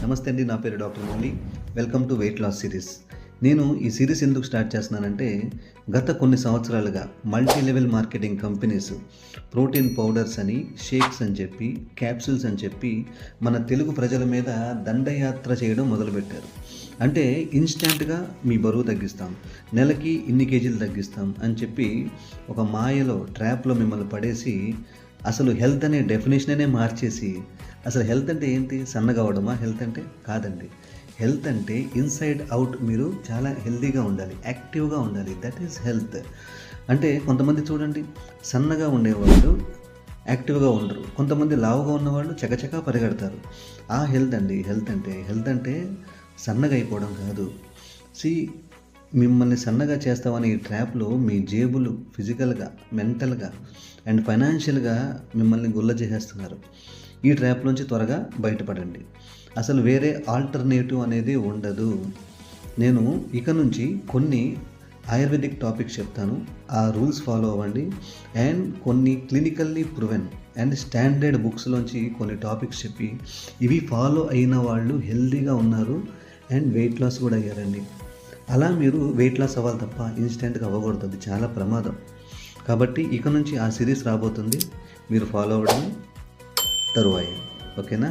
నమస్తే అండి, నా పేరు doctor Mouli. Welcome to weight loss series. నేను ఈ సిరీస్ ఎందుకు స్టార్ట్ చేస్తున్నానంటే, గత కొన్ని సంవత్సరాలుగా multi level marketing companies protein powders అని, షేక్స్ అని చెప్పి, క్యాప్సూల్స్ అని చెప్పి మన తెలుగు ప్రజల మీద దండయాత్ర చేయడం మొదలుపెట్టారు. అంటే ఇన్స్టెంట్గా మీ బరువు తగ్గిస్తాం, నెలకి ఇన్ని కేజీలు తగ్గిస్తాం అని చెప్పి ఒక మాయలో, ట్రాప్లో మిమ్మల్ని పడేసి అసలు హెల్త్ అనే డెఫినేషనే మార్చేసి, అసలు హెల్త్ అంటే ఏంటి, సన్నగా అవడమా హెల్త్ అంటే? కాదండి. హెల్త్ అంటే ఇన్సైడ్ అవుట్ మీరు చాలా హెల్తీగా ఉండాలి, యాక్టివ్గా ఉండాలి. That is health. అంటే కొంతమంది చూడండి, సన్నగా ఉండేవాళ్ళు యాక్టివ్గా ఉండరు, కొంతమంది లావుగా ఉన్నవాళ్ళు చకచకా పరిగెడతారు. ఆ హెల్త్ అండి హెల్త్ అంటే. హెల్త్ అంటే సన్నగా అయిపోవడం కాదు. సి మిమ్మల్ని సన్నగా చేస్తామని ఈ ట్రాప్లో మీ జేబులు ఫిజికల్గా, మెంటల్గా అండ్ ఫైనాన్షియల్గా మిమ్మల్ని గుల్ల చేసేస్తున్నారు. ఈ ట్రాప్ నుంచి త్వరగా బయటపడండి. అసలు వేరే ఆల్టర్నేటివ్ అనేది ఉండదు. నేను ఇక నుంచి కొన్ని ఆయుర్వేదిక్ టాపిక్స్ చెప్తాను, ఆ రూల్స్ ఫాలో అవ్వండి. అండ్ కొన్ని క్లినికల్లీ ప్రూవెన్ అండ్ స్టాండర్డ్ బుక్స్లోంచి కొన్ని టాపిక్స్ చెప్పి, ఇవి ఫాలో అయిన వాళ్ళు హెల్తీగా ఉన్నారు అండ్ వెయిట్ లాస్ కూడా అయ్యారండి. అలా మీరు వెయిట్ లాస్ అవ్వాలి తప్ప ఇన్స్టెంట్గా అవ్వకూడదు, అది చాలా ప్రమాదం. కాబట్టి ఇక నుంచి ఆ సిరీస్ రాబోతుంది, మీరు ఫాలో అవ్వడం తరువాయి. ఓకేనా?